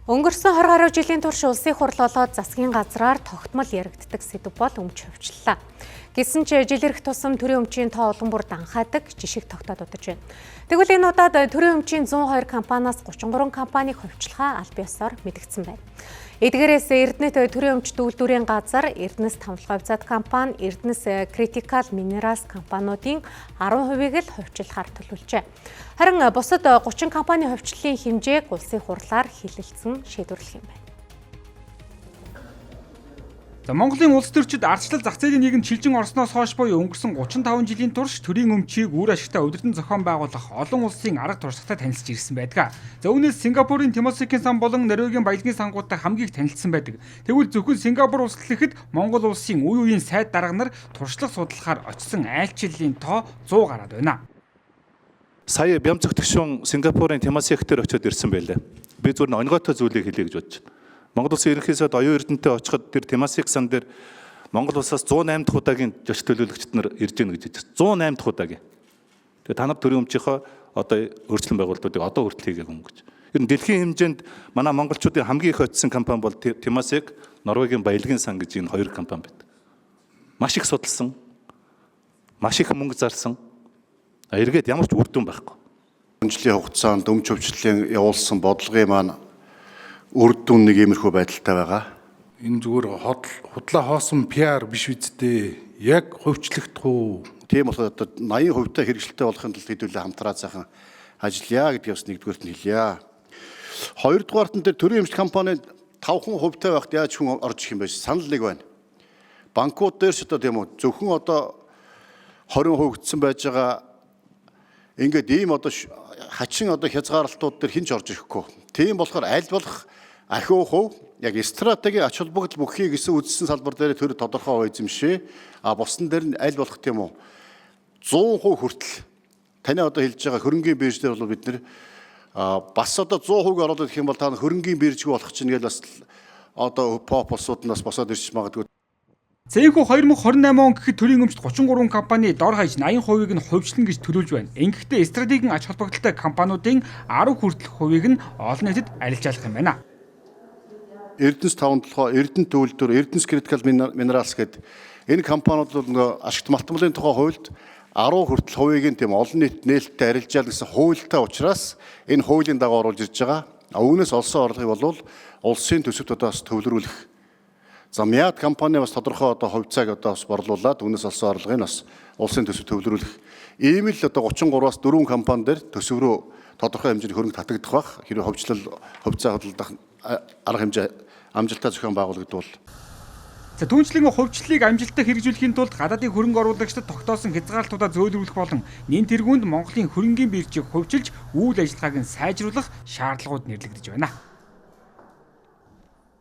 Өнгөрсөн 20 гаруй жилийн турш улсын хурл болоод засгийн газраар тогтмол яригддаг сэдв бол өмч хөвчлээ. Гэсэн ч жил ирэх тусам төрийн өмчийн тоо улам бүр данхаадаг жишг тогтоод удаж байна. Тэгвэл энэ удаад төрийн өмчийн 102 компаниас 33 компаниг хөвчлөхаа аль биесээр мэдгдсэн байна. Эдгээрээс Эрдэнэт төрийн өмчт үйлдвэрийн газар, Эрдэнэс Тавлага хувьцаат компани, Эрдэнэс Critical Minerals компаниудын 10%-ийг л хувьчлахаар төлөвлөжээ. Харин бусад 30 компани хувьчлалын хэмжээг улсын хурлаар хэлэлцэн шийдвэрлэх юм байна. Монголын улс төрчид ардчлал зах зээлийн нийгэмд шилжин орсноос хойш буюу өнгөрсөн 35 жилийн турш төрийн өмчийг үр ашигтай удирдан зохион байгуулах олон улсын арга туршлагатай танилцж ирсэн байдаг. За үүнээс Сингапурын Тимосикийн сан болон Норвегийн баялагын сангуудтай хамгийн их танилцсан байдаг. Тэгвэл зөвхөн Сингапур улс гэхэд Монгол улсын үе үеийн сайд дарга нар туршлага судлахаар очсон айлчлалын тоо 100 гараад байна. Сая Бямцэг төгшөн Сингапурын Тимосик дээр очиод ирсэн байлээ. Би зүгээр онгойтой зүйлийг хэлье гэж бодож байна. Монгол улсын ерөнхий сайд оюун эрдэнэтэй очиход тэр Тимосик сан дээр Монгол улсаас 108 дахь удаагийн зоч төлөөлөгчд нар ирж гэнэ гэж хэлсэн. 108 дахь удаагийн. Тэгээ та нар төрийн өмчийнхөө одоо өөрчлөлт байгуулалтуудыг одоо хүртэл хийгээгүй юм гэж. Ер нь дэлхийн хэмжээнд манай монголчуудын хамгийн их очисон компани бол Тимосик, Норвегийн баялагын сан гэж энэ хоёр компани байдаг. Маш их судалсан, маш их мөнгө зарсан. Эргээд ямар ч үр дүн байхгүй. Жилийн хугацаанд өмч хөвчлөлийн явуулсан бодлогын маань үр дүн нэг иймэрхүү байдалтай байгаа. Энэ зүгээр худлаа хоосон PR биш үсттэй. Яг хувьчлагдах уу? Тийм болохоор одоо 80% та хэрэгжилтэй болохын тулд хэдүүлээ хамтраа цаахан ажиллая гэдгийг бас нэгдүгээрт нь хэлье. Хоёрдугаарт нь төрийн эмч компани 5% та байхад яаж хүн орж ирэх юм бэ? Санал нэг байна. Банкуд дээр ч одоо тийм үү зөвхөн одоо 20% гэсэн байж байгаа ингээд ийм одоо хачин одоо хязгаарлалтууд дээр хинч орж ирэхгүй. Тийм болохоор аль болох ахиу хувь яг стратегийн ач холбогдол бүхий гэсэн үзсэн салбар дээр төр тодорхой эзэмшээ. Бусдан дээр нь аль болох тийм үү 100% хүртэл таны одоо хэлж байгаа хөрөнгийн бирж дээр бол бид нэр бас одоо 100% оруулах гэх юм бол та хөрөнгийн биржгүй болох чинь ингээл бас одоо поп улсууднаас босоод ирж магадгүй. Цээнхүү 2028 он гэхэд төрийн өмчт 33 компани дор хаяж 80%-ийг нь хувьчлан гэж төлөвлөж байна. Ингэхдээ стратегийн ач холбогдолтой компаниудын 10 хүртэлх хувийг нь олон нийтэд арилжаалах юм байна. Эрдэнэс Тавлага, Эрдэнэт үйлдвэр, Эрдэнэс Critical Minerals гэдэг энэ компаниуд бол ашигт малтмалын тухай хуульд 10 хүртэл хувийг нь тийм олон нийт нээлттэй арилжаал гэсэн хуультай учраас энэ хуулийн дагуу оруулж ирж байгаа. Үүнээс олсон орлогыг бол улсын төсөвтөөс төвлөрүүлэх. За Мяд компани бас тодорхой одоо хувьцааг одоо бас борлуулад үүнээс олсон орлогыг бас улсын төсөв төвлөрүүлэх. Ийм л одоо 33-аас 4 компани дээр төсөв рүү тодорхой хэмжээний хөрөнгө татагдах бах. Хэрэв хувьцаа хөдөлгөх арга хэмжээ амжилттай зохион байгуулагдвал. За түүнчлэн хувьчлалыг амжилттай хэрэгжүүлэхийн тулд гадаадын хөрөнгө оруулагчдад тогтоосон хязгаарлалтуудаа зөөлрүүлэх болон нэн тэргуунд Монголын хөрөнгийн биржийг хувьчилж үйл ажиллагааг нь сайжруулах шаардлагууд нэрлэгдэж байна.